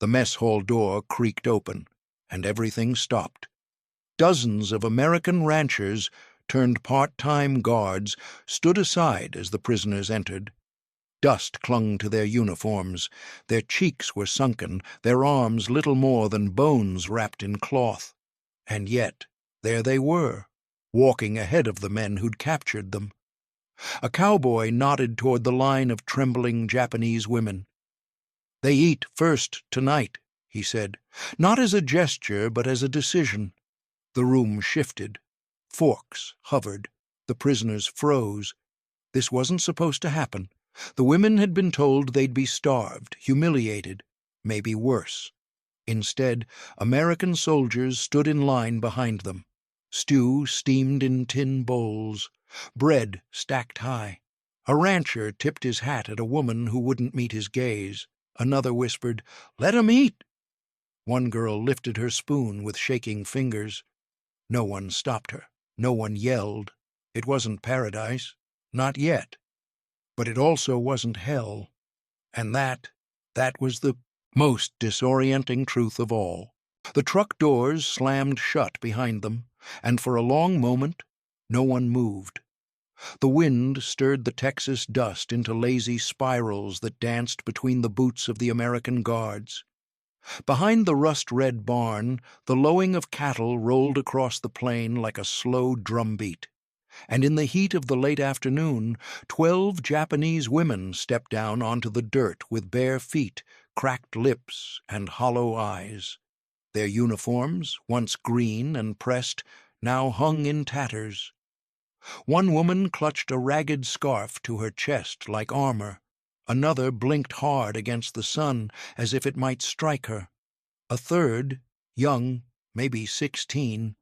The mess hall door creaked open, and everything stopped. Dozens of American ranchers, turned part-time guards, stood aside as the prisoners entered. Dust clung to their uniforms. Their cheeks were sunken, their arms little more than bones wrapped in cloth. And yet, there they were, walking ahead of the men who'd captured them. A cowboy nodded toward the line of trembling Japanese women. "They eat first tonight," he said, not as a gesture but as a decision. The room shifted. Forks hovered. The prisoners froze. This wasn't supposed to happen. The women had been told they'd be starved, humiliated, maybe worse. Instead, American soldiers stood in line behind them. Stew steamed in tin bowls, bread stacked high. A rancher tipped his hat at a woman who wouldn't meet his gaze. Another whispered, "Let 'em eat." One girl lifted her spoon with shaking fingers. No one stopped her. No one yelled. It wasn't paradise. Not yet. But it also wasn't hell. And that was the most disorienting truth of all. The truck doors slammed shut behind them, and for a long moment, no one moved. The wind stirred the Texas dust into lazy spirals that danced between the boots of the American guards. Behind the rust-red barn, the lowing of cattle rolled across the plain like a slow drumbeat. And in the heat of the late afternoon, 12 Japanese women stepped down onto the dirt with bare feet, cracked lips, and hollow eyes. Their uniforms, once green and pressed, now hung in tatters. One woman clutched a ragged scarf to her chest like armor. Another blinked hard against the sun as if it might strike her. A third, young, maybe 16,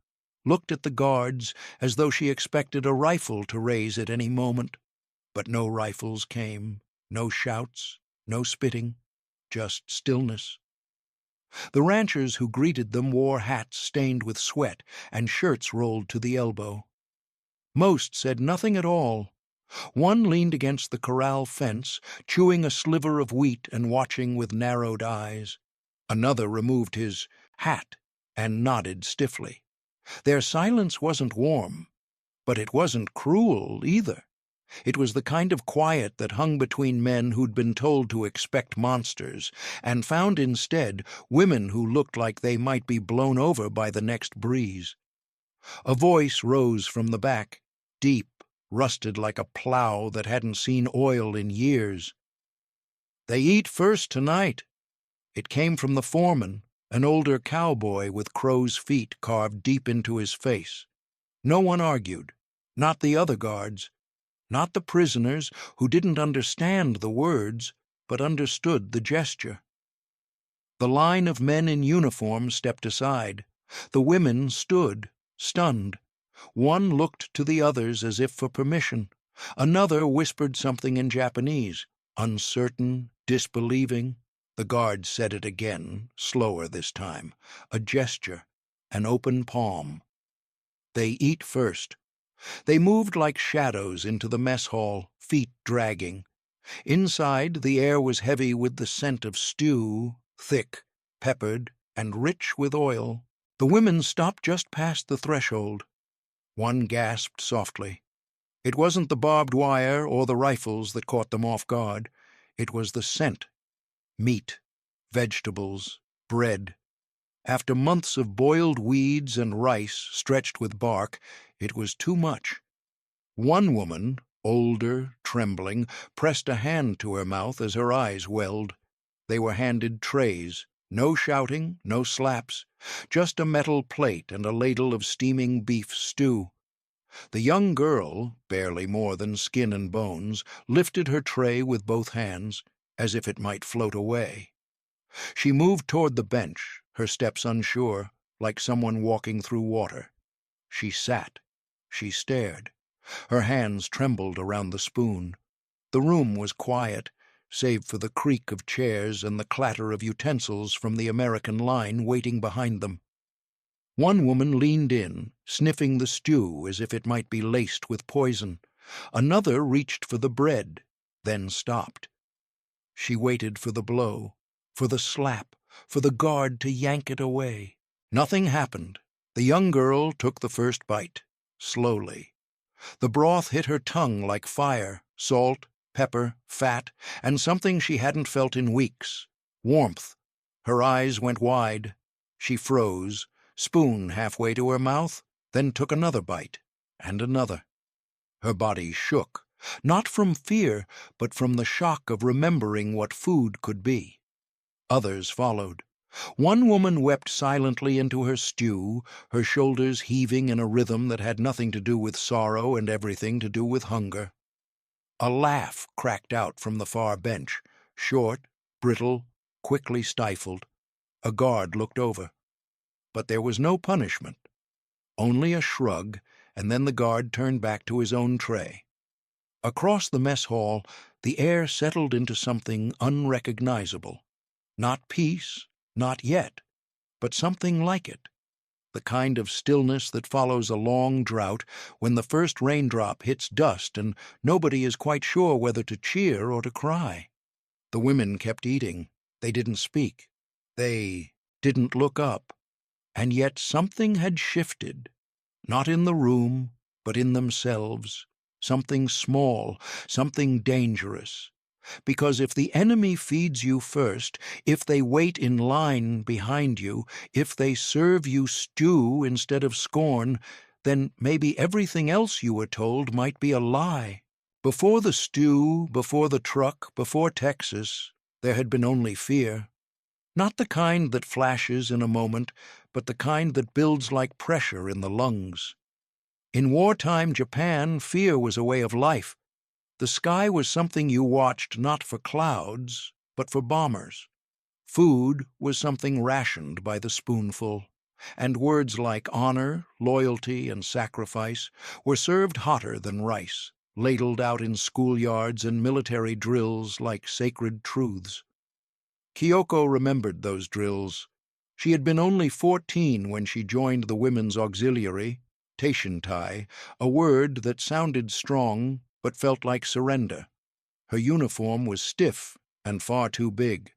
looked at the guards as though she expected a rifle to raise at any moment. But no rifles came, no shouts, no spitting, just stillness. The ranchers who greeted them wore hats stained with sweat and shirts rolled to the elbow. Most said nothing at all. One leaned against the corral fence, chewing a sliver of wheat and watching with narrowed eyes. Another removed his hat and nodded stiffly. Their silence wasn't warm, but it wasn't cruel either. It was the kind of quiet that hung between men who'd been told to expect monsters, and found instead women who looked like they might be blown over by the next breeze. A voice rose from the back, deep, rusted like a plow that hadn't seen oil in years. "They eat first tonight." It came from the foreman, an older cowboy with crow's feet carved deep into his face. No one argued, not the other guards, not the prisoners who didn't understand the words but understood the gesture. The line of men in uniform stepped aside. The women stood, stunned. One looked to the others as if for permission. Another whispered something in Japanese, uncertain, disbelieving. The guard said it again, slower this time, a gesture, an open palm. "They eat first." They moved like shadows into the mess hall, feet dragging. Inside, the air was heavy with the scent of stew, thick, peppered, and rich with oil. The women stopped just past the threshold. One gasped softly. It wasn't the barbed wire or the rifles that caught them off guard. It was the scent. Meat, vegetables, bread. After months of boiled weeds and rice stretched with bark, it was too much. One woman, older, trembling, pressed a hand to her mouth as her eyes welled. They were handed trays. No shouting, no slaps, just a metal plate and a ladle of steaming beef stew. The young girl, barely more than skin and bones, lifted her tray with both hands, as if it might float away. She moved toward the bench, her steps unsure, like someone walking through water. She sat. She stared. Her hands trembled around the spoon. The room was quiet, save for the creak of chairs and the clatter of utensils from the American line waiting behind them. One woman leaned in, sniffing the stew as if it might be laced with poison. Another reached for the bread, then stopped. She waited for the blow, for the slap, for the guard to yank it away. Nothing happened. The young girl took the first bite, slowly. The broth hit her tongue like fire, salt, pepper, fat, and something she hadn't felt in weeks. Warmth. Her eyes went wide. She froze, spoon halfway to her mouth, then took another bite, and another. Her body shook, not from fear, but from the shock of remembering what food could be. Others followed. One woman wept silently into her stew, her shoulders heaving in a rhythm that had nothing to do with sorrow and everything to do with hunger. A laugh cracked out from the far bench, short, brittle, quickly stifled. A guard looked over. But there was no punishment, only a shrug, and then the guard turned back to his own tray. Across the mess hall, the air settled into something unrecognizable. Not peace, not yet, but something like it. The kind of stillness that follows a long drought when the first raindrop hits dust and nobody is quite sure whether to cheer or to cry. The women kept eating. They didn't speak. They didn't look up. And yet something had shifted, not in the room, but in themselves. Something small, something dangerous. Because if the enemy feeds you first, if they wait in line behind you, if they serve you stew instead of scorn, then maybe everything else you were told might be a lie. Before the stew, before the truck, before Texas, there had been only fear. Not the kind that flashes in a moment, but the kind that builds like pressure in the lungs. In wartime Japan, fear was a way of life. The sky was something you watched not for clouds, but for bombers. Food was something rationed by the spoonful, and words like honor, loyalty, and sacrifice were served hotter than rice, ladled out in schoolyards and military drills like sacred truths. Kyoko remembered those drills. She had been only 14 when she joined the Women's Auxiliary, Teishintai, a word that sounded strong but felt like surrender. Her uniform was stiff and far too big.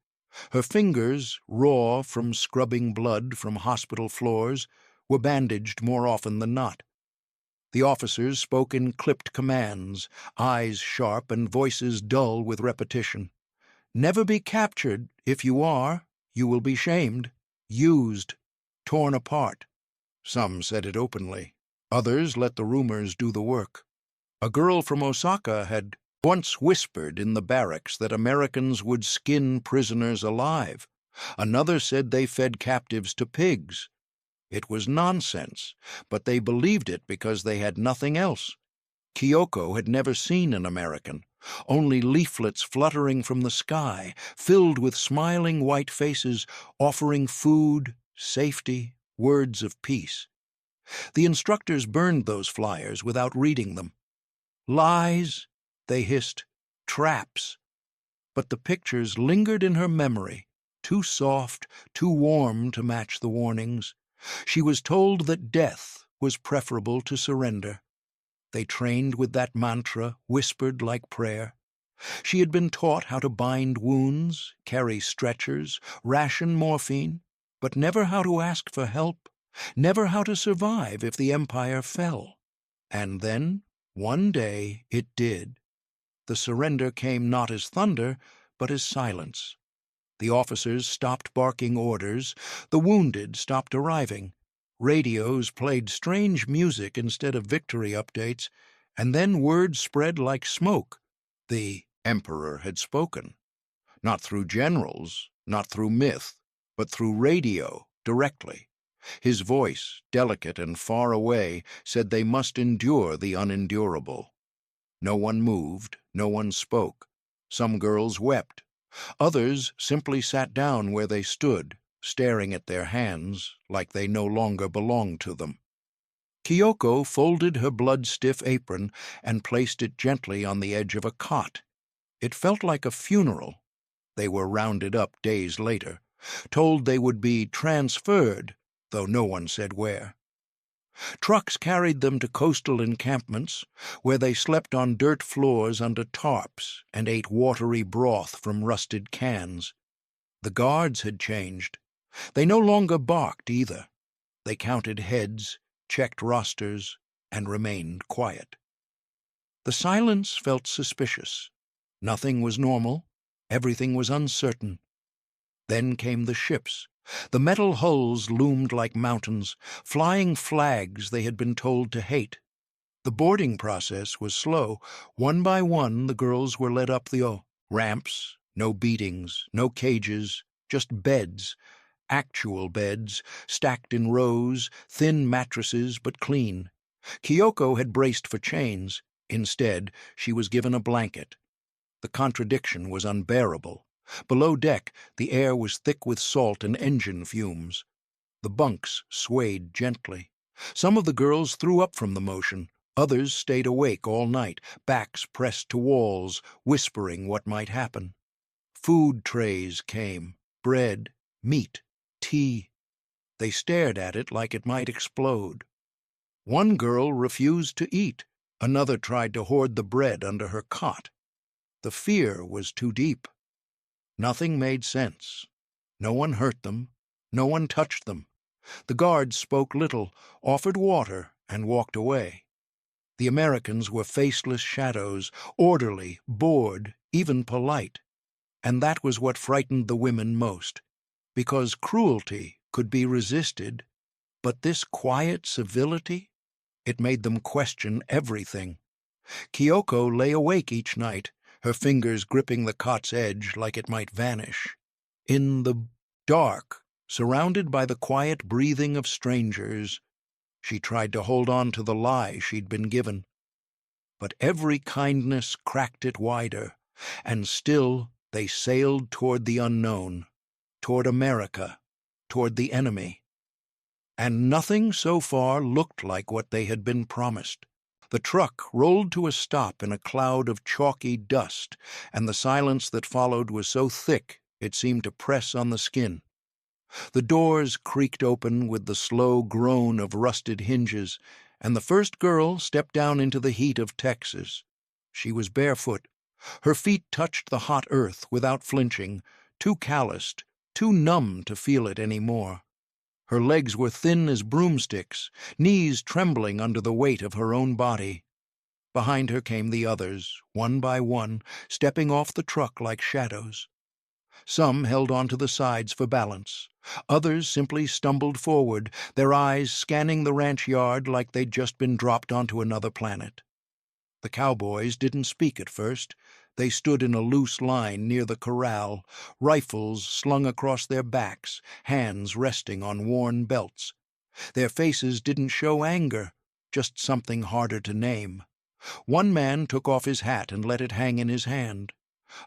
Her fingers, raw from scrubbing blood from hospital floors, were bandaged more often than not. The officers spoke in clipped commands, eyes sharp and voices dull with repetition. Never be captured. If you are, you will be shamed, used, torn apart. Some said it openly. Others let the rumors do the work. A girl from Osaka had once whispered in the barracks that Americans would skin prisoners alive. Another said they fed captives to pigs. It was nonsense, but they believed it because they had nothing else. Kyoko had never seen an American, only leaflets fluttering from the sky, filled with smiling white faces, offering food, safety, words of peace. The instructors burned those flyers without reading them. Lies, they hissed, traps. But the pictures lingered in her memory, too soft, too warm to match the warnings. She was told that death was preferable to surrender. They trained with that mantra, whispered like prayer. She had been taught how to bind wounds, carry stretchers, ration morphine, but never how to ask for help, never how to survive if the empire fell. And then, one day, it did. The surrender came not as thunder, but as silence. The officers stopped barking orders, the wounded stopped arriving. Radios played strange music instead of victory updates, and then word spread like smoke. The emperor had spoken. Not through generals, not through myth, but through radio, directly. His voice, delicate and far away, said they must endure the unendurable. No one moved, no one spoke. Some girls wept. Others simply sat down where they stood, staring at their hands like they no longer belonged to them. Kyoko folded her blood-stiff apron and placed it gently on the edge of a cot. It felt like a funeral. They were rounded up days later, told they would be transferred, though no one said where. Trucks carried them to coastal encampments, where they slept on dirt floors under tarps and ate watery broth from rusted cans. The guards had changed. They no longer barked either. They counted heads, checked rosters, and remained quiet. The silence felt suspicious. Nothing was normal. Everything was uncertain. Then came the ships. The metal hulls loomed like mountains, flying flags they had been told to hate. The boarding process was slow. One by one, the girls were led up the ramps. No beatings, no cages, just beds. Actual beds, stacked in rows, thin mattresses but clean. Kyoko had braced for chains. Instead, she was given a blanket. The contradiction was unbearable. Below deck, the air was thick with salt and engine fumes. The bunks swayed gently. Some of the girls threw up from the motion. Others stayed awake all night, backs pressed to walls, whispering what might happen. Food trays came, bread, meat, tea. They stared at it like it might explode. One girl refused to eat. Another tried to hoard the bread under her cot. The fear was too deep. Nothing made sense. No one hurt them. No one touched them. The guards spoke little, offered water, and walked away. The Americans were faceless shadows, orderly, bored, even polite. And that was what frightened the women most, because cruelty could be resisted, but this quiet civility, it made them question everything. Kyoko lay awake each night, her fingers gripping the cot's edge like it might vanish. In the dark, surrounded by the quiet breathing of strangers, she tried to hold on to the lie she'd been given. But every kindness cracked it wider, and still they sailed toward the unknown, toward America, toward the enemy. And nothing so far looked like what they had been promised. The truck rolled to a stop in a cloud of chalky dust, and the silence that followed was so thick it seemed to press on the skin. The doors creaked open with the slow groan of rusted hinges, and the first girl stepped down into the heat of Texas. She was barefoot. Her feet touched the hot earth without flinching, too calloused, too numb to feel it any more. Her legs were thin as broomsticks, knees trembling under the weight of her own body. Behind her came the others, one by one, stepping off the truck like shadows. Some held onto the sides for balance. Others simply stumbled forward, their eyes scanning the ranch yard like they'd just been dropped onto another planet. The cowboys didn't speak at first. They stood in a loose line near the corral, rifles slung across their backs, hands resting on worn belts. Their faces didn't show anger, just something harder to name. One man took off his hat and let it hang in his hand.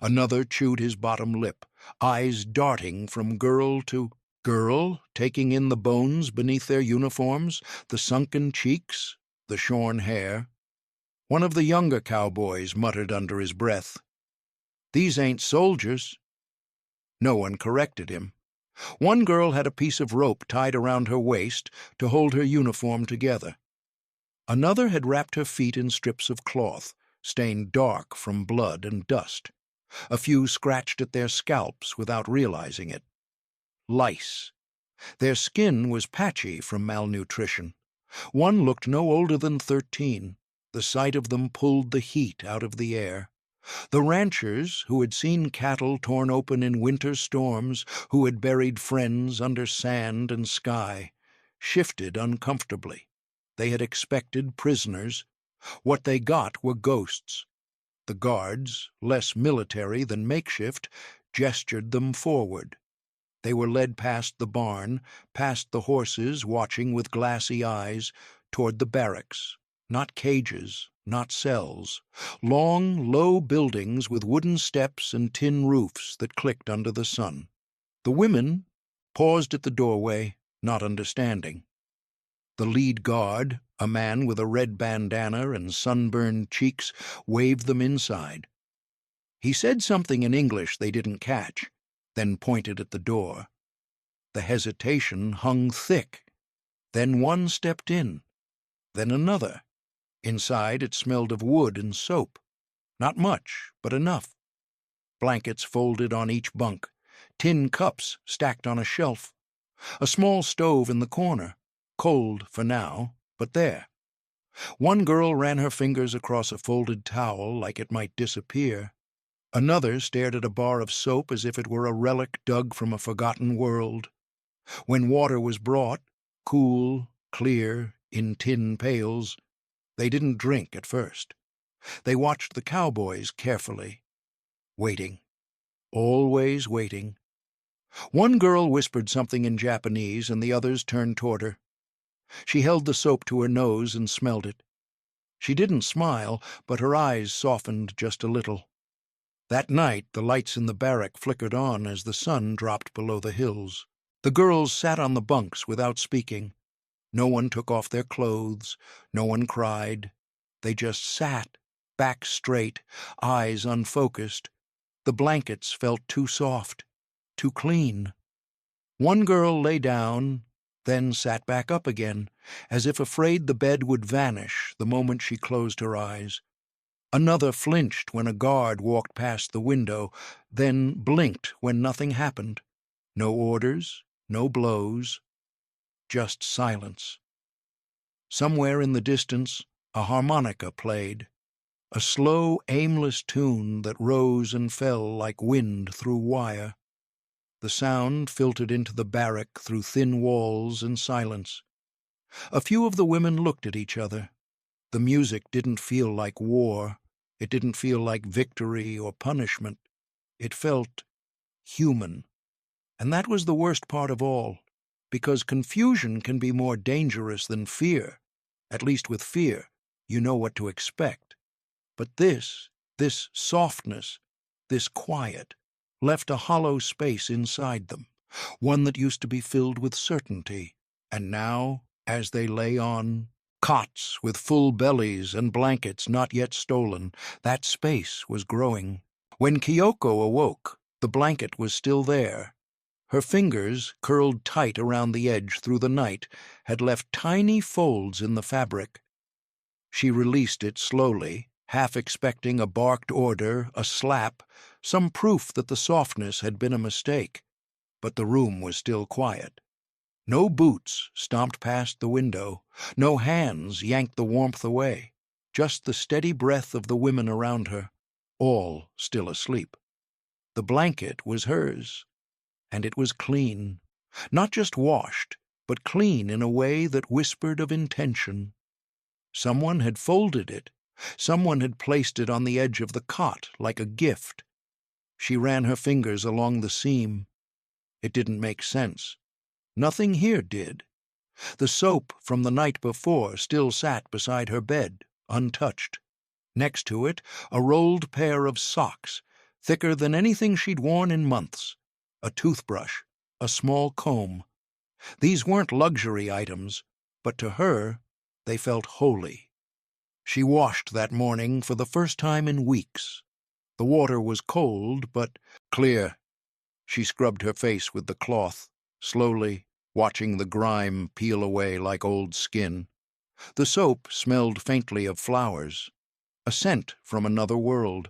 Another chewed his bottom lip, eyes darting from girl to girl, taking in the bones beneath their uniforms, the sunken cheeks, the shorn hair. One of the younger cowboys muttered under his breath, "These ain't soldiers." No one corrected him. One girl had a piece of rope tied around her waist to hold her uniform together. Another had wrapped her feet in strips of cloth, stained dark from blood and dust. A few scratched at their scalps without realizing it. Lice. Their skin was patchy from malnutrition. One looked no older than 13. The sight of them pulled the heat out of the air. The ranchers, who had seen cattle torn open in winter storms, who had buried friends under sand and sky, shifted uncomfortably. They had expected prisoners. What they got were ghosts. The guards, less military than makeshift, gestured them forward. They were led past the barn, past the horses watching with glassy eyes, toward the barracks. Not cages, not cells. Long, low buildings with wooden steps and tin roofs that clicked under the sun. The women paused at the doorway, not understanding. The lead guard, a man with a red bandana and sunburned cheeks, waved them inside. He said something in English they didn't catch, then pointed at the door. The hesitation hung thick. Then one stepped in, then another. Inside it smelled of wood and soap. Not much, but enough. Blankets folded on each bunk. tin cups stacked on a shelf, a small stove in the corner, cold for now, but there. One girl ran her fingers across a folded towel like it might disappear. Another stared at a bar of soap as if it were a relic dug from a forgotten world. When water was brought, cool, clear, in tin pails, they didn't drink at first. They watched the cowboys carefully, waiting, always waiting. One girl whispered something in Japanese, and the others turned toward her. She held the soap to her nose and smelled it. She didn't smile, but her eyes softened just a little. That night, the lights in the barrack flickered on as the sun dropped below the hills. The girls sat on the bunks without speaking. No one took off their clothes. No one cried. They just sat, back straight, eyes unfocused. The blankets felt too soft, too clean. One girl lay down, then sat back up again, as if afraid the bed would vanish the moment she closed her eyes. Another flinched when a guard walked past the window, then blinked when nothing happened. No orders, no blows, just silence. Somewhere in the distance, a harmonica played, a slow, aimless tune that rose and fell like wind through wire. The sound filtered into the barrack through thin walls and silence. A few of the women looked at each other. The music didn't feel like war. It didn't feel like victory or punishment. It felt human. And that was the worst part of all, because confusion can be more dangerous than fear. At least with fear, you know what to expect. But this softness, this quiet, left a hollow space inside them, one that used to be filled with certainty. And now, as they lay on cots with full bellies and blankets not yet stolen, that space was growing. When Kyoko awoke, the blanket was still there. Her fingers, curled tight around the edge through the night, had left tiny folds in the fabric. She released it slowly, half expecting a barked order, a slap, some proof that the softness had been a mistake. But the room was still quiet. No boots stomped past the window, no hands yanked the warmth away, just the steady breath of the women around her, all still asleep. The blanket was hers, and it was clean, not just washed, but clean in a way that whispered of intention. Someone had folded it. Someone had placed it on the edge of the cot like a gift. She ran her fingers along the seam. It didn't make sense. Nothing here did. The soap from the night before still sat beside her bed, untouched. Next to it, a rolled pair of socks, thicker than anything she'd worn in months, a toothbrush, a small comb. These weren't luxury items, but to her, they felt holy. She washed that morning for the first time in weeks. The water was cold, but clear. She scrubbed her face with the cloth, slowly, watching the grime peel away like old skin. The soap smelled faintly of flowers, a scent from another world.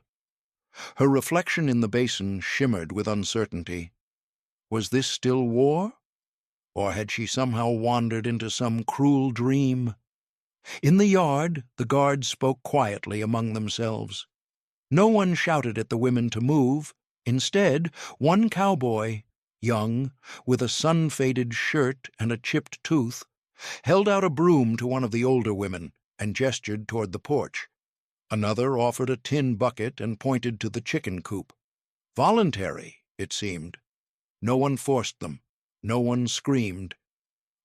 Her reflection in the basin shimmered with uncertainty. Was this still war? Or had she somehow wandered into some cruel dream? In the yard, the guards spoke quietly among themselves. No one shouted at the women to move. Instead, one cowboy, young, with a sun-faded shirt and a chipped tooth, held out a broom to one of the older women and gestured toward the porch. Another offered a tin bucket and pointed to the chicken coop. Voluntary, it seemed. No one forced them. No one screamed.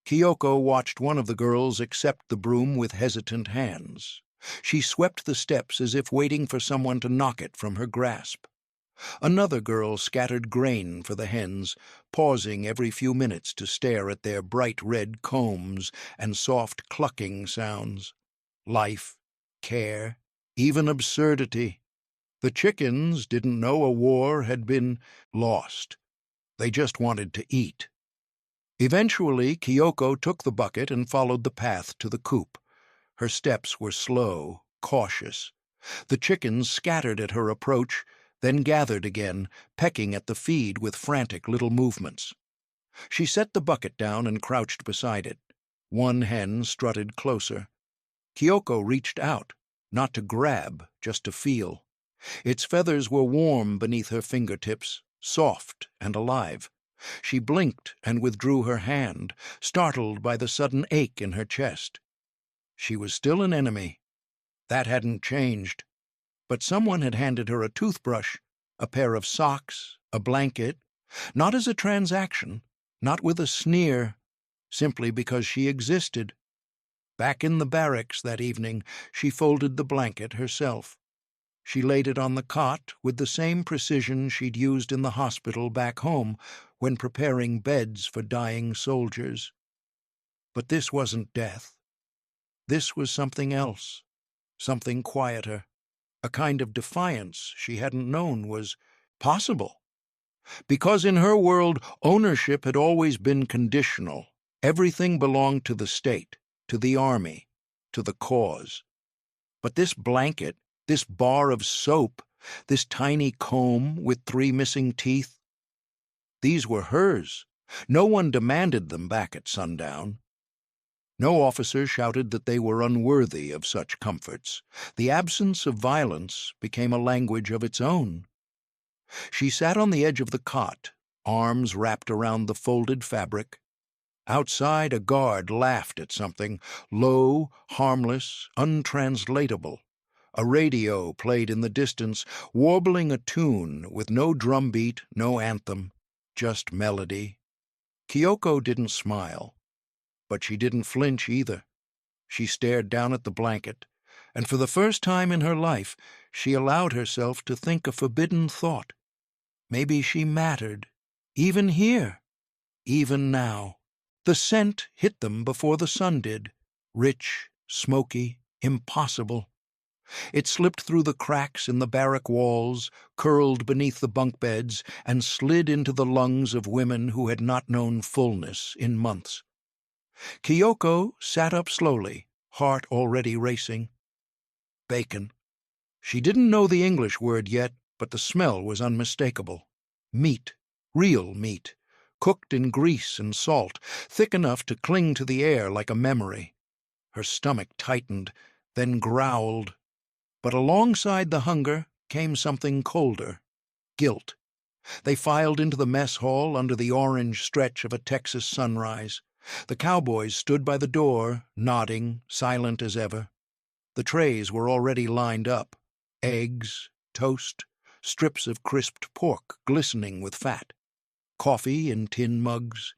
Kyoko watched one of the girls accept the broom with hesitant hands. She swept the steps as if waiting for someone to knock it from her grasp. Another girl scattered grain for the hens, pausing every few minutes to stare at their bright red combs and soft clucking sounds. Life, care, even absurdity. The chickens didn't know a war had been lost. They just wanted to eat. Eventually, Kyoko took the bucket and followed the path to the coop. Her steps were slow, cautious. The chickens scattered at her approach, then gathered again, pecking at the feed with frantic little movements. She set the bucket down and crouched beside it. One hen strutted closer. Kyoko reached out, not to grab, just to feel. Its feathers were warm beneath her fingertips, soft and alive. She blinked and withdrew her hand, startled by the sudden ache in her chest. She was still an enemy. That hadn't changed. But someone had handed her a toothbrush, a pair of socks, a blanket, not as a transaction, not with a sneer, simply because she existed. Back in the barracks that evening, she folded the blanket herself. She laid it on the cot with the same precision she'd used in the hospital back home when preparing beds for dying soldiers. But this wasn't death. This was something else, something quieter, a kind of defiance she hadn't known was possible. Because in her world, ownership had always been conditional. Everything belonged to the state, to the army, to the cause. But this blanket, this bar of soap, this tiny comb with 3 missing teeth, these were hers. No one demanded them back at sundown. No officer shouted that they were unworthy of such comforts. The absence of violence became a language of its own. She sat on the edge of the cot, arms wrapped around the folded fabric. Outside, a guard laughed at something, low, harmless, untranslatable. A radio played in the distance, warbling a tune with no drumbeat, no anthem, just melody. Kyoko didn't smile, but she didn't flinch either. She stared down at the blanket, and for the first time in her life, she allowed herself to think a forbidden thought. Maybe she mattered, even here, even now. The scent hit them before the sun did, rich, smoky, impossible. It slipped through the cracks in the barrack walls, curled beneath the bunk beds, and slid into the lungs of women who had not known fullness in months. Kyoko sat up slowly, heart already racing. Bacon. She didn't know the English word yet, but the smell was unmistakable. Meat, real meat, cooked in grease and salt, thick enough to cling to the air like a memory. Her stomach tightened, then growled. But alongside the hunger came something colder, guilt. They filed into the mess hall under the orange stretch of a Texas sunrise. The cowboys stood by the door, nodding, silent as ever. The trays were already lined up. Eggs, toast, strips of crisped pork glistening with fat. Coffee in tin mugs.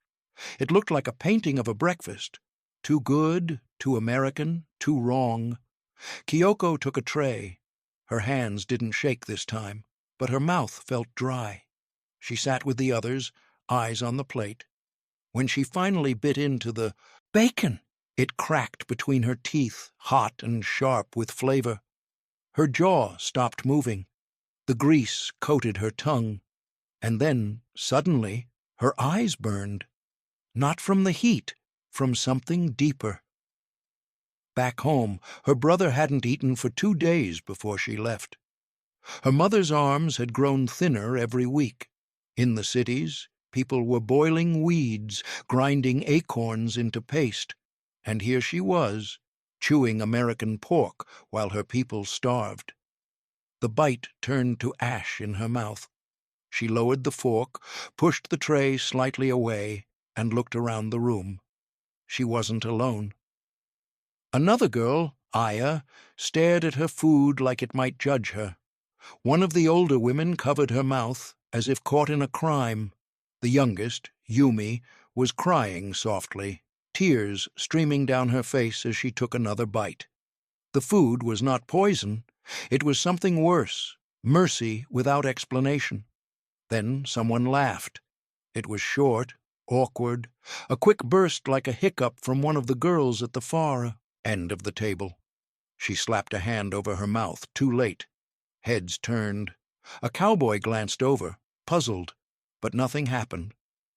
It looked like a painting of a breakfast. Too good, too American, too wrong. Kyoko took a tray. Her hands didn't shake this time, but her mouth felt dry. She sat with the others, eyes on the plate. When she finally bit into the bacon, it cracked between her teeth, hot and sharp with flavor. Her jaw stopped moving. The grease coated her tongue. And then, suddenly, her eyes burned. Not from the heat, from something deeper. Back home, her brother hadn't eaten for 2 days before she left. Her mother's arms had grown thinner every week. In the cities, people were boiling weeds, grinding acorns into paste. And here she was, chewing American pork while her people starved. The bite turned to ash in her mouth. She lowered the fork, pushed the tray slightly away, and looked around the room. She wasn't alone. Another girl, Aya, stared at her food like it might judge her. One of the older women covered her mouth, as if caught in a crime. The youngest, Yumi, was crying softly, tears streaming down her face as she took another bite. The food was not poison. It was something worse, mercy without explanation. Then someone laughed. It was short, awkward, a quick burst like a hiccup from one of the girls at the far end of the table. She slapped a hand over her mouth, too late. Heads turned. A cowboy glanced over, puzzled, but nothing happened.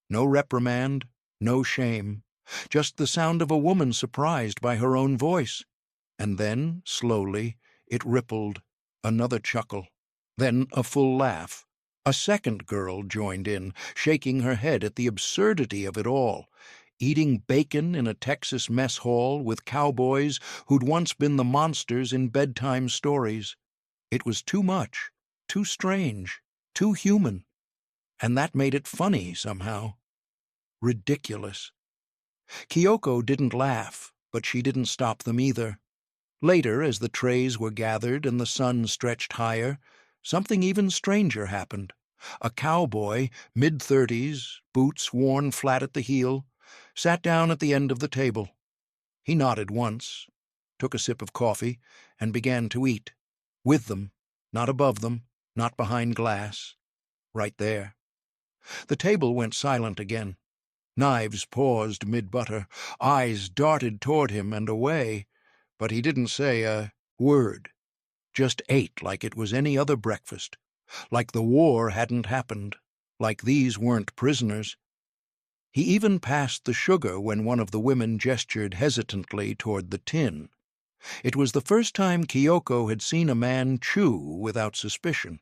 No reprimand, no shame, just the sound of a woman surprised by her own voice. And then, slowly, it rippled, another chuckle. Then a full laugh. A second girl joined in, shaking her head at the absurdity of it all. Eating bacon in a Texas mess hall with cowboys who'd once been the monsters in bedtime stories. It was too much, too strange, too human. And that made it funny somehow. Ridiculous. Kyoko didn't laugh, but she didn't stop them either. Later, as the trays were gathered and the sun stretched higher, something even stranger happened. A cowboy, mid-30s, boots worn flat at the heel, sat down at the end of the table. He nodded once, took a sip of coffee, and began to eat. With them, not above them, not behind glass. Right there. The table went silent again. Knives paused mid-butter. Eyes darted toward him and away. But he didn't say a word. Just ate like it was any other breakfast. Like the war hadn't happened. Like these weren't prisoners. He even passed the sugar when one of the women gestured hesitantly toward the tin. It was the first time Kyoko had seen a man chew without suspicion.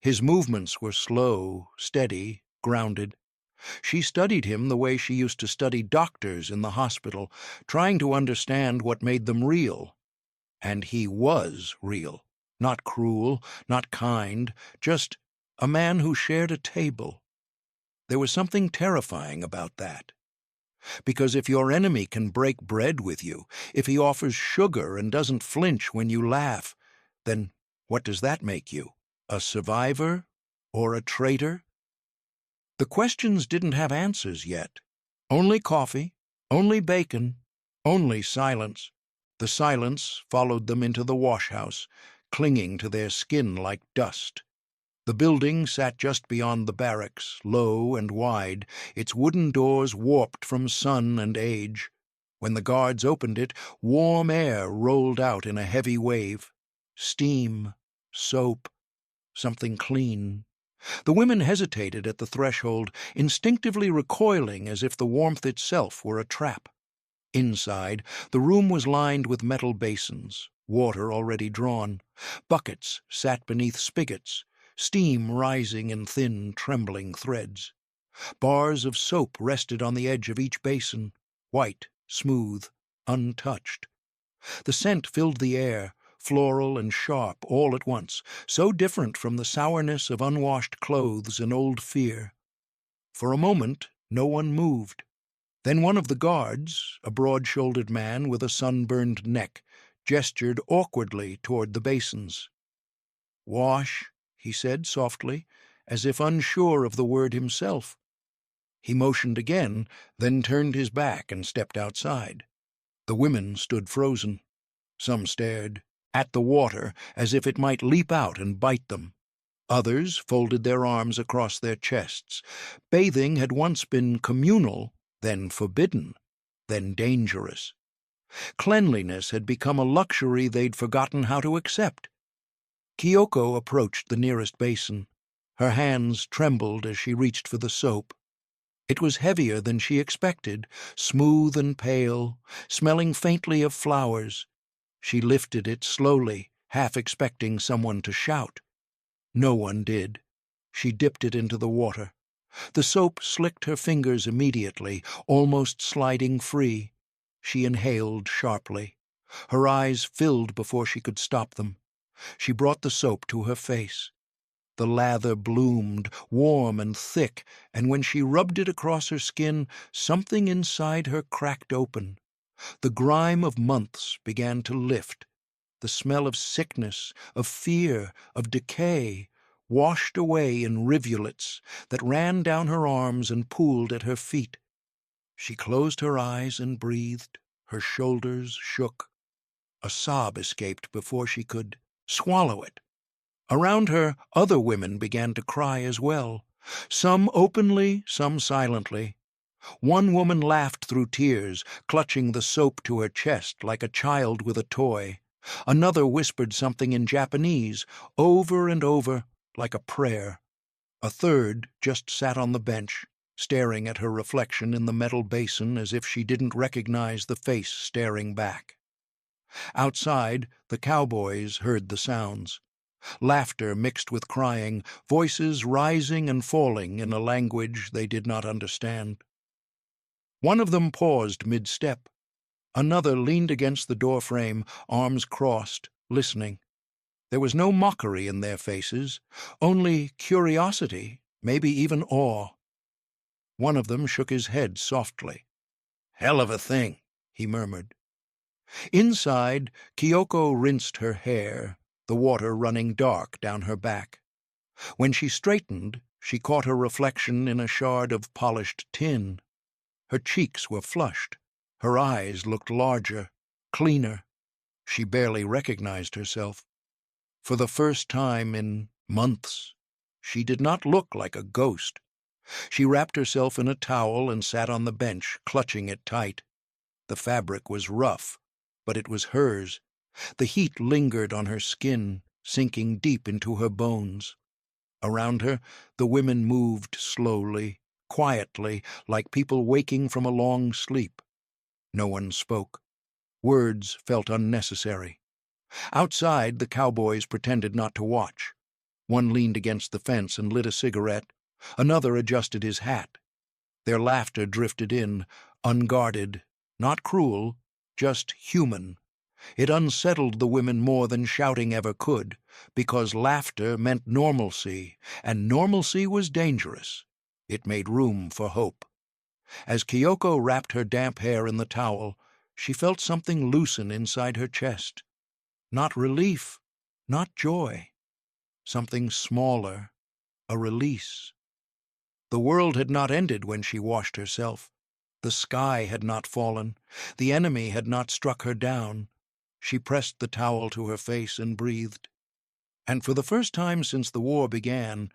His movements were slow, steady, grounded. She studied him the way she used to study doctors in the hospital, trying to understand what made them real. And he was real. Not cruel, not kind, just a man who shared a table. There was something terrifying about that. Because if your enemy can break bread with you, if he offers sugar and doesn't flinch when you laugh, then what does that make you? A survivor or a traitor? The questions didn't have answers yet. Only coffee, only bacon, only silence. The silence followed them into the washhouse, clinging to their skin like dust. The building sat just beyond the barracks, low and wide, its wooden doors warped from sun and age. When the guards opened it, warm air rolled out in a heavy wave. Steam, soap, something clean. The women hesitated at the threshold, instinctively recoiling as if the warmth itself were a trap. Inside, the room was lined with metal basins, water already drawn. Buckets sat beneath spigots, steam rising in thin, trembling threads. Bars of soap rested on the edge of each basin, white, smooth, untouched. The scent filled the air, floral and sharp all at once, so different from the sourness of unwashed clothes and old fear. For a moment, no one moved. Then one of the guards, a broad-shouldered man with a sunburned neck, gestured awkwardly toward the basins. "Wash," he said softly, as if unsure of the word himself. He motioned again, then turned his back and stepped outside. The women stood frozen. Some stared at the water as if it might leap out and bite them. Others folded their arms across their chests. Bathing had once been communal, then forbidden, then dangerous. Cleanliness had become a luxury they'd forgotten how to accept. Kyoko approached the nearest basin. Her hands trembled as she reached for the soap. It was heavier than she expected, smooth and pale, smelling faintly of flowers. She lifted it slowly, half expecting someone to shout. No one did. She dipped it into the water. The soap slicked her fingers immediately, almost sliding free. She inhaled sharply. Her eyes filled before she could stop them. She brought the soap to her face. The lather bloomed, warm and thick, and when she rubbed it across her skin, something inside her cracked open. The grime of months began to lift. The smell of sickness, of fear, of decay, washed away in rivulets that ran down her arms and pooled at her feet. She closed her eyes and breathed. Her shoulders shook. A sob escaped before she could swallow it. Around her, other women began to cry as well, some openly, some silently. One woman laughed through tears, clutching the soap to her chest like a child with a toy. Another whispered something in Japanese, over and over, like a prayer. A third just sat on the bench, staring at her reflection in the metal basin as if she didn't recognize the face staring back. Outside, the cowboys heard the sounds. Laughter mixed with crying, voices rising and falling in a language they did not understand. One of them paused mid-step. Another leaned against the doorframe, arms crossed, listening. There was no mockery in their faces, only curiosity, maybe even awe. One of them shook his head softly. "Hell of a thing," he murmured. Inside, Kyoko rinsed her hair, the water running dark down her back. When she straightened, she caught her reflection in a shard of polished tin. Her cheeks were flushed. Her eyes looked larger, cleaner. She barely recognized herself. For the first time in months, she did not look like a ghost. She wrapped herself in a towel and sat on the bench, clutching it tight. The fabric was rough, but it was hers. The heat lingered on her skin, sinking deep into her bones. Around her, the women moved slowly, quietly, like people waking from a long sleep. No one spoke. Words felt unnecessary. Outside, the cowboys pretended not to watch. One leaned against the fence and lit a cigarette. Another adjusted his hat. Their laughter drifted in, unguarded, not cruel, just human. It unsettled the women more than shouting ever could, because laughter meant normalcy, and normalcy was dangerous. It made room for hope. As Kyoko wrapped her damp hair in the towel, she felt something loosen inside her chest. Not relief, not joy. Something smaller, a release. The world had not ended when she washed herself. The sky had not fallen. The enemy had not struck her down. She pressed the towel to her face and breathed. And for the first time since the war began,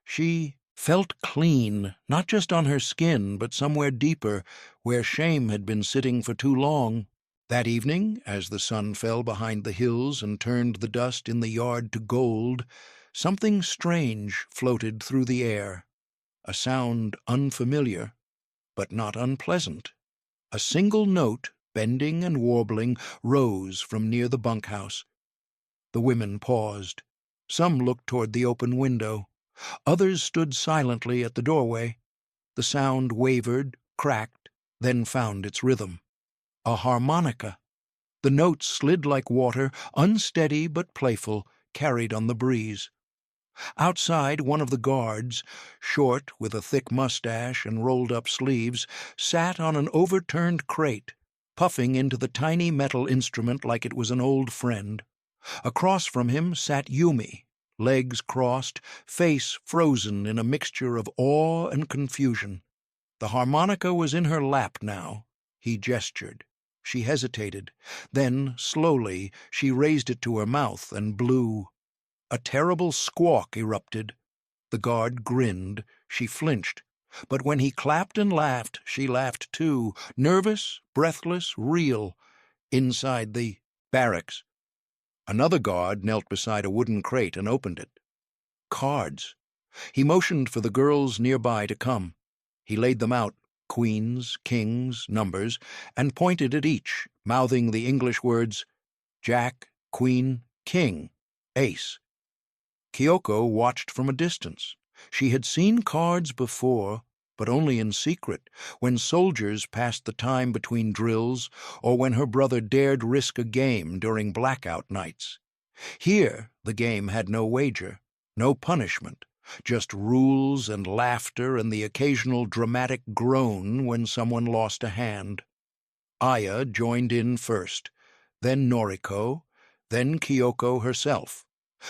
she felt clean, not just on her skin, but somewhere deeper, where shame had been sitting for too long. That evening, as the sun fell behind the hills and turned the dust in the yard to gold, something strange floated through the air. A sound unfamiliar, but not unpleasant. A single note, bending and warbling, rose from near the bunkhouse. The women paused. Some looked toward the open window. Others stood silently at the doorway. The sound wavered, cracked, then found its rhythm. A harmonica. The notes slid like water, unsteady but playful, carried on the breeze. Outside, one of the guards, short with a thick mustache and rolled-up sleeves, sat on an overturned crate, puffing into the tiny metal instrument like it was an old friend. Across from him sat Yumi, legs crossed, face frozen in a mixture of awe and confusion. The harmonica was in her lap now. He gestured. She hesitated. Then, slowly, she raised it to her mouth and blew. A terrible squawk erupted. The guard grinned. She flinched. But when he clapped and laughed, she laughed too, nervous, breathless, real, inside the barracks. Another guard knelt beside a wooden crate and opened it. Cards. He motioned for the girls nearby to come. He laid them out, queens, kings, numbers, and pointed at each, mouthing the English words, Jack, Queen, King, Ace. Kyoko watched from a distance. She had seen cards before, but only in secret, when soldiers passed the time between drills or when her brother dared risk a game during blackout nights. Here, the game had no wager, no punishment, just rules and laughter and the occasional dramatic groan when someone lost a hand. Aya joined in first, then Noriko, then Kyoko herself.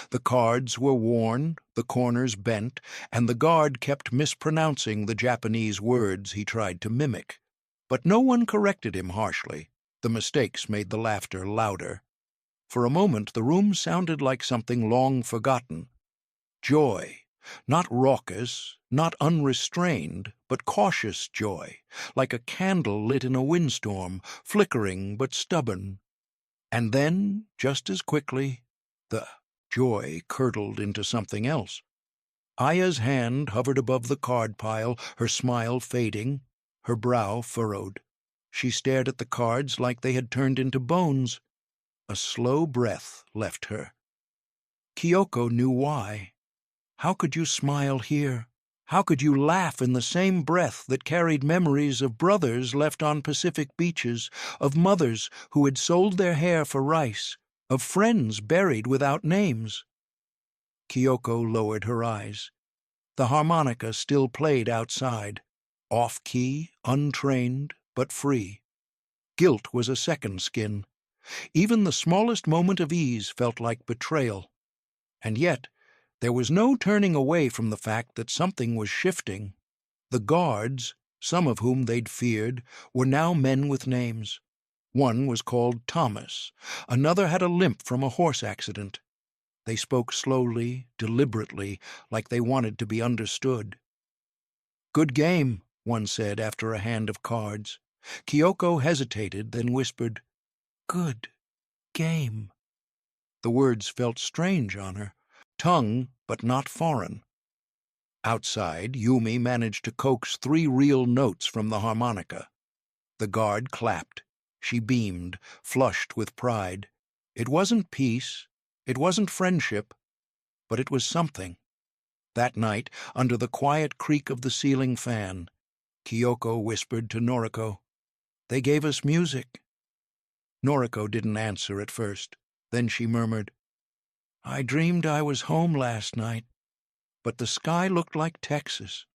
The cards were worn, the corners bent, and the guard kept mispronouncing the Japanese words he tried to mimic. But no one corrected him harshly. The mistakes made the laughter louder. For a moment the room sounded like something long forgotten. Joy, not raucous, not unrestrained, but cautious joy, like a candle lit in a windstorm, flickering but stubborn. And then, just as quickly, the joy curdled into something else. Aya's hand hovered above the card pile, her smile fading, her brow furrowed. She stared at the cards like they had turned into bones. A slow breath left her. Kyoko knew why. How could you smile here? How could you laugh in the same breath that carried memories of brothers left on Pacific beaches, of mothers who had sold their hair for rice, of friends buried without names? Kyoko lowered her eyes. The harmonica still played outside, off-key, untrained, but free. Guilt was a second skin. Even the smallest moment of ease felt like betrayal. And yet, there was no turning away from the fact that something was shifting. The guards, some of whom they'd feared, were now men with names. One was called Thomas. Another had a limp from a horse accident. They spoke slowly, deliberately, like they wanted to be understood. "Good game," one said after a hand of cards. Kyoko hesitated, then whispered, "Good game." The words felt strange on her, tongue but not foreign. Outside, Yumi managed to coax 3 real notes from the harmonica. The guard clapped. She beamed, flushed with pride. It wasn't peace, it wasn't friendship, but it was something. That night, under the quiet creak of the ceiling fan, Kyoko whispered to Noriko, "They gave us music." Noriko didn't answer at first. Then she murmured, "I dreamed I was home last night, but the sky looked like Texas."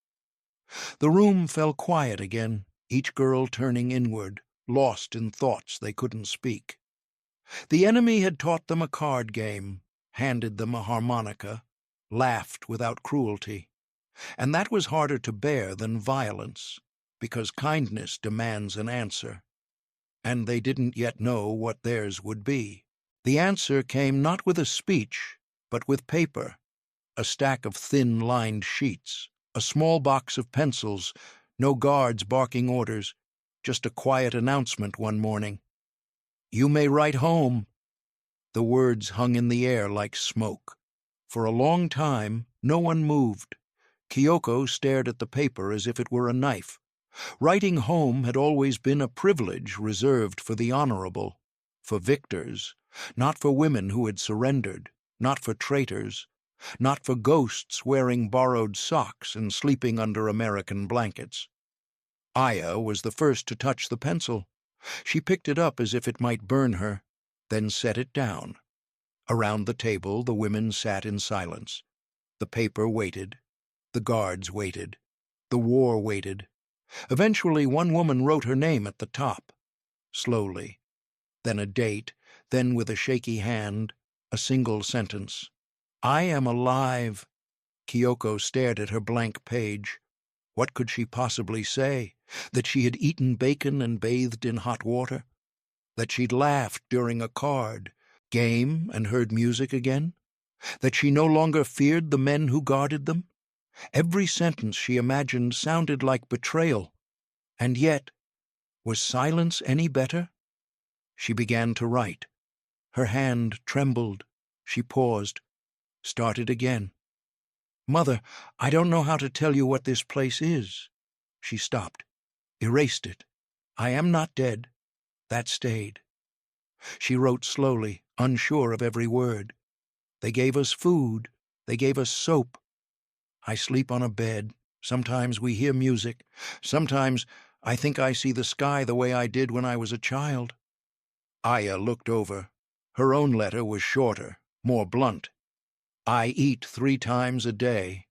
The room fell quiet again, each girl turning inward, lost in thoughts they couldn't speak. The enemy had taught them a card game, handed them a harmonica, laughed without cruelty. And that was harder to bear than violence, because kindness demands an answer. And they didn't yet know what theirs would be. The answer came not with a speech, but with paper, a stack of thin-lined sheets, a small box of pencils, no guards barking orders, just a quiet announcement one morning. "You may write home." The words hung in the air like smoke. For a long time, no one moved. Kyoko stared at the paper as if it were a knife. Writing home had always been a privilege reserved for the honorable, for victors, not for women who had surrendered, not for traitors, not for ghosts wearing borrowed socks and sleeping under American blankets. Aya was the first to touch the pencil. She picked it up as if it might burn her, then set it down. Around the table the women sat in silence. The paper waited. The guards waited. The war waited. Eventually one woman wrote her name at the top. Slowly. Then a date, then with a shaky hand, a single sentence. "I am alive." Kyoko stared at her blank page. What could she possibly say? That she had eaten bacon and bathed in hot water? That she'd laughed during a card game and heard music again? That she no longer feared the men who guarded them? Every sentence she imagined sounded like betrayal. And yet, was silence any better? She began to write. Her hand trembled. She paused. Started again. "Mother, I don't know how to tell you what this place is." She stopped. Erased it. "I am not dead." That stayed. She wrote slowly, unsure of every word. "They gave us food. They gave us soap. I sleep on a bed. Sometimes we hear music. Sometimes I think I see the sky the way I did when I was a child." Aya looked over. Her own letter was shorter, more blunt. "I eat 3 times a day.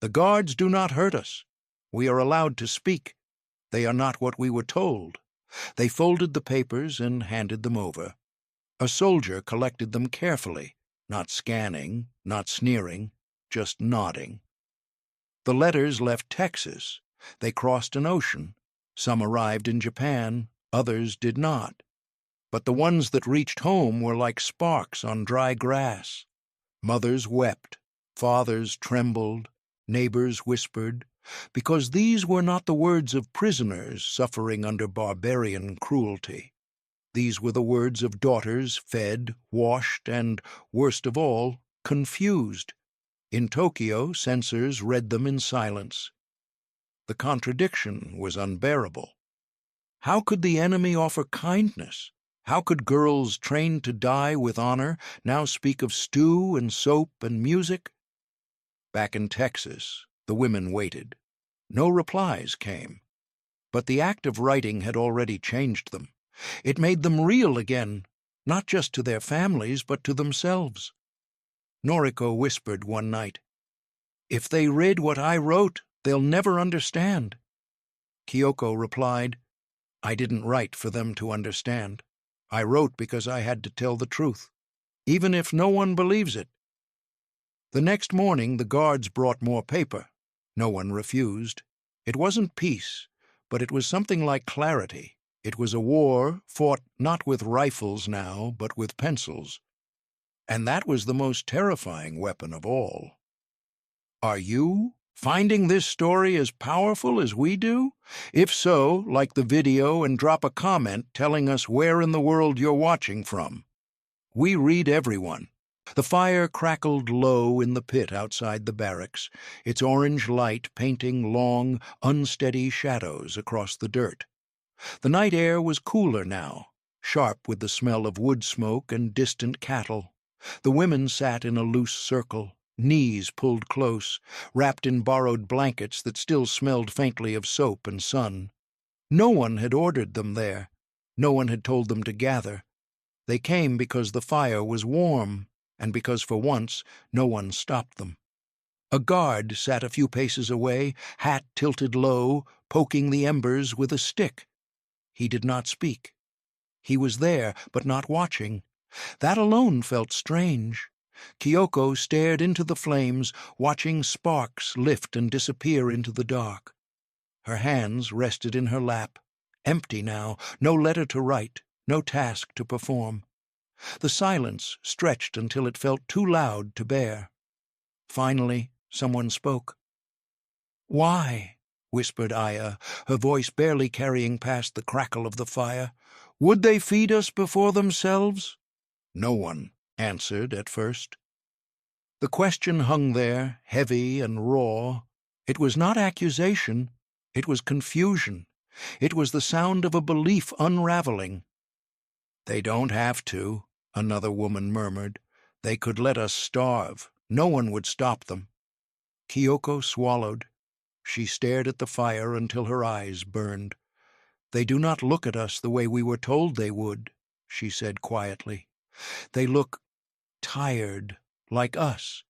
The guards do not hurt us. We are allowed to speak. They are not what we were told." They folded the papers and handed them over. A soldier collected them carefully, not scanning, not sneering, just nodding. The letters left Texas. They crossed an ocean. Some arrived in Japan, others did not. But the ones that reached home were like sparks on dry grass. Mothers wept, fathers trembled, neighbors whispered, because these were not the words of prisoners suffering under barbarian cruelty. These were the words of daughters fed, washed, and, worst of all, confused. In Tokyo, censors read them in silence. The contradiction was unbearable. How could the enemy offer kindness? How could girls trained to die with honor now speak of stew and soap and music? Back in Texas, the women waited. No replies came. But the act of writing had already changed them. It made them real again, not just to their families, but to themselves. Noriko whispered one night, "If they read what I wrote, they'll never understand." Kyoko replied, "I didn't write for them to understand. I wrote because I had to tell the truth, even if no one believes it." The next morning the guards brought more paper. No one refused. It wasn't peace, but it was something like clarity. It was a war fought not with rifles now, but with pencils. And that was the most terrifying weapon of all. Are you finding this story as powerful as we do? If so, like the video and drop a comment telling us where in the world you're watching from. We read everyone. The fire crackled low in the pit outside the barracks, its orange light painting long, unsteady shadows across the dirt. The night air was cooler now, sharp with the smell of wood smoke and distant cattle. The women sat in a loose circle, knees pulled close, wrapped in borrowed blankets that still smelled faintly of soap and sun. No one had ordered them there. No one had told them to gather. They came because the fire was warm, and because for once no one stopped them. A guard sat a few paces away, hat tilted low, poking the embers with a stick. He did not speak. He was there, but not watching. That alone felt strange. Kyoko stared into the flames, watching sparks lift and disappear into the dark. Her hands rested in her lap, empty now, no letter to write, no task to perform. The silence stretched until it felt too loud to bear. Finally, someone spoke. "Why?" whispered Aya, her voice barely carrying past the crackle of the fire. "Would they feed us before themselves?" No one answered at first. The question hung there, heavy and raw. It was not accusation. It was confusion. It was the sound of a belief unraveling. "They don't have to," another woman murmured. "They could let us starve. No one would stop them." Kyoko swallowed. She stared at the fire until her eyes burned. "They do not look at us the way we were told they would," she said quietly. "They look tired, like us."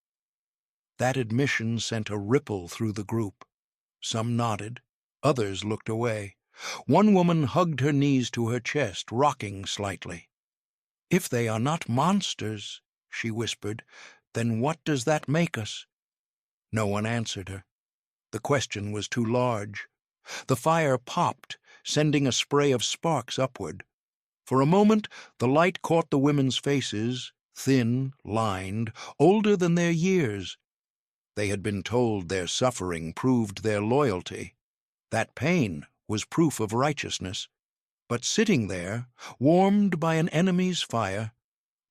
That admission sent a ripple through the group. Some nodded. Others looked away. One woman hugged her knees to her chest, rocking slightly. "If they are not monsters," she whispered, "then what does that make us?" No one answered her. The question was too large. The fire popped, sending a spray of sparks upward. For a moment, the light caught the women's faces, thin, lined, older than their years. They had been told their suffering proved their loyalty. That pain was proof of righteousness. But sitting there, warmed by an enemy's fire,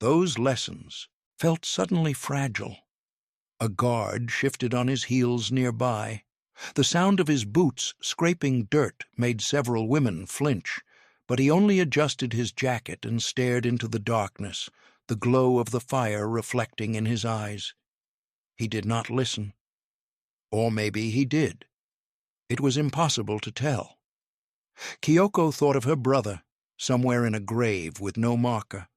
those lessons felt suddenly fragile. A guard shifted on his heels nearby. The sound of his boots scraping dirt made several women flinch, but he only adjusted his jacket and stared into the darkness, the glow of the fire reflecting in his eyes. He did not listen. Or maybe he did. It was impossible to tell. Kyoko thought of her brother, somewhere in a grave with no marker.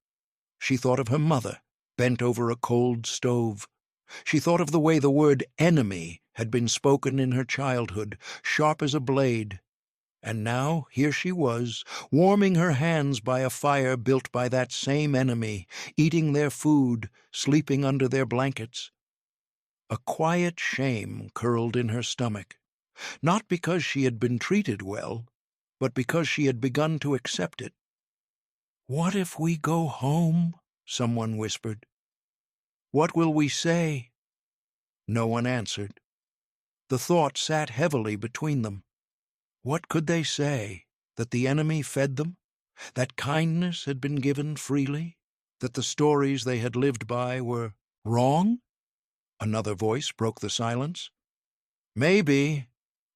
She thought of her mother, bent over a cold stove. She thought of the way the word enemy had been spoken in her childhood, sharp as a blade. And now here she was, warming her hands by a fire built by that same enemy, eating their food, sleeping under their blankets. A quiet shame curled in her stomach, not because she had been treated well, but because she had begun to accept it. "What if we go home?" someone whispered. "What will we say?" No one answered. The thought sat heavily between them. What could they say? That the enemy fed them? That kindness had been given freely? That the stories they had lived by were wrong? Another voice broke the silence. Maybe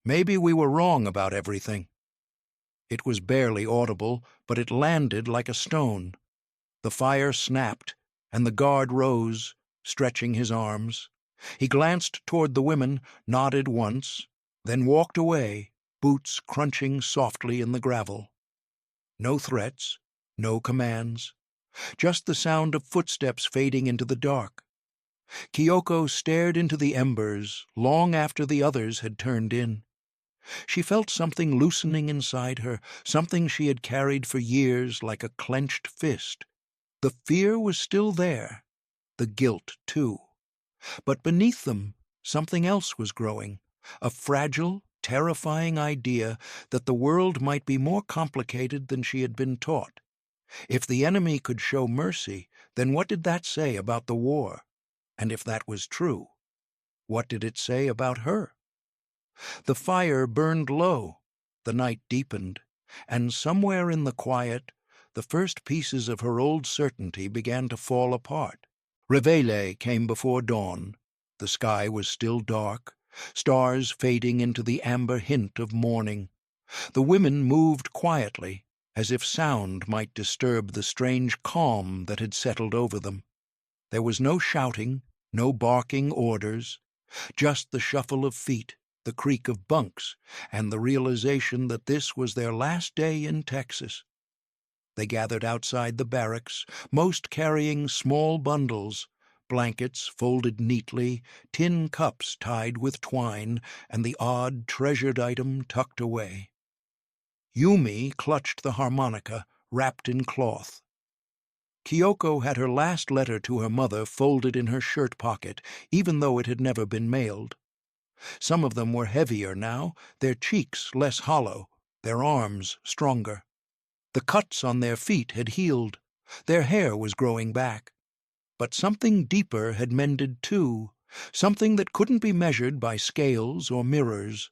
we were wrong about everything." It was barely audible, but it landed like a stone. The fire snapped, and the guard rose, stretching his arms. He glanced toward the women, nodded once, then walked away, boots crunching softly in the gravel. No threats, no commands, just the sound of footsteps fading into the dark. Kyoko stared into the embers long after the others had turned in. She felt something loosening inside her, something she had carried for years like a clenched fist. The fear was still there, the guilt too. But beneath them, something else was growing, a fragile, terrifying idea that the world might be more complicated than she had been taught. If the enemy could show mercy, then what did that say about the war? And if that was true, what did it say about her? The fire burned low, the night deepened, and somewhere in the quiet, the first pieces of her old certainty began to fall apart. Reveille came before dawn. The sky was still dark, stars fading into the amber hint of morning. The women moved quietly, as if sound might disturb the strange calm that had settled over them. There was no shouting, no barking orders, just the shuffle of feet, the creak of bunks, and the realization that this was their last day in Texas. They gathered outside the barracks, most carrying small bundles, blankets folded neatly, tin cups tied with twine, and the odd, treasured item tucked away. Yumi clutched the harmonica, wrapped in cloth. Kyoko had her last letter to her mother folded in her shirt pocket, even though it had never been mailed. Some of them were heavier now, their cheeks less hollow, their arms stronger. The cuts on their feet had healed, their hair was growing back. But something deeper had mended too, something that couldn't be measured by scales or mirrors.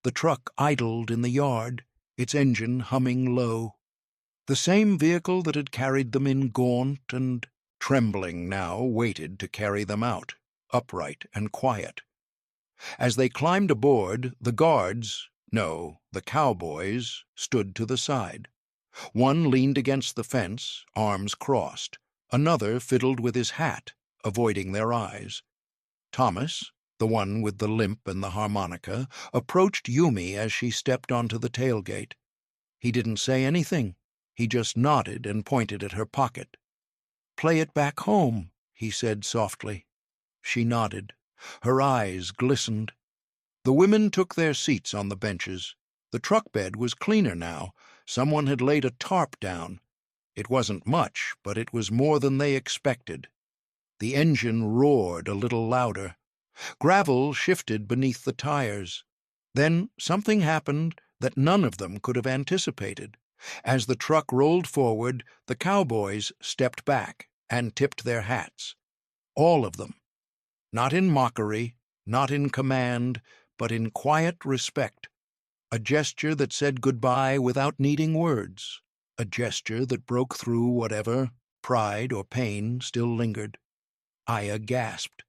The truck idled in the yard, its engine humming low. The same vehicle that had carried them in gaunt and trembling now waited to carry them out, upright and quiet. As they climbed aboard, the guards, no, the cowboys, stood to the side. One leaned against the fence, arms crossed. Another fiddled with his hat, avoiding their eyes. Thomas, the one with the limp and the harmonica, approached Yumi as she stepped onto the tailgate. He didn't say anything. He just nodded and pointed at her pocket. "Play it back home," he said softly. She nodded. Her eyes glistened. The women took their seats on the benches. The truck bed was cleaner now. Someone had laid a tarp down. It wasn't much, but it was more than they expected. The engine roared a little louder. Gravel shifted beneath the tires. Then something happened that none of them could have anticipated. As the truck rolled forward, the cowboys stepped back and tipped their hats. All of them. Not in mockery, not in command, but in quiet respect. A gesture that said goodbye without needing words. A gesture that broke through whatever, pride or pain, still lingered. Aya gasped.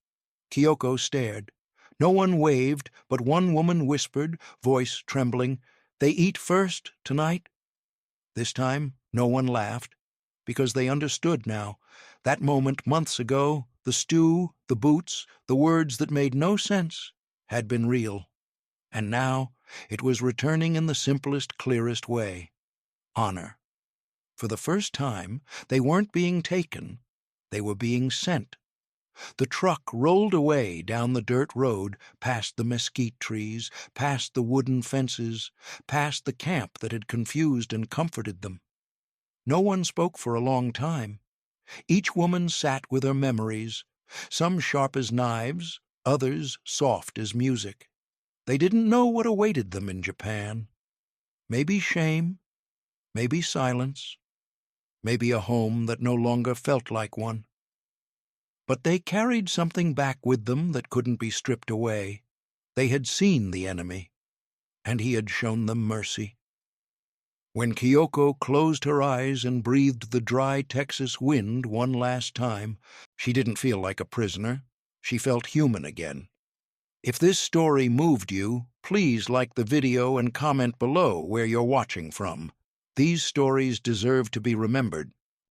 Kyoko stared. No one waved, but one woman whispered, voice trembling, "They eat first, tonight?" This time, no one laughed, because they understood now. That moment months ago, the stew, the boots, the words that made no sense, had been real. And now, it was returning in the simplest, clearest way. Honor. For the first time, they weren't being taken. They were being sent. The truck rolled away down the dirt road, past the mesquite trees, past the wooden fences, past the camp that had confused and comforted them. No one spoke for a long time. Each woman sat with her memories, some sharp as knives, others soft as music. They didn't know what awaited them in Japan. Maybe shame, maybe silence, maybe a home that no longer felt like one. But they carried something back with them that couldn't be stripped away. They had seen the enemy, and he had shown them mercy. When Kyoko closed her eyes and breathed the dry Texas wind one last time, she didn't feel like a prisoner. She felt human again. If this story moved you, please like the video and comment below where you're watching from. These stories deserve to be remembered.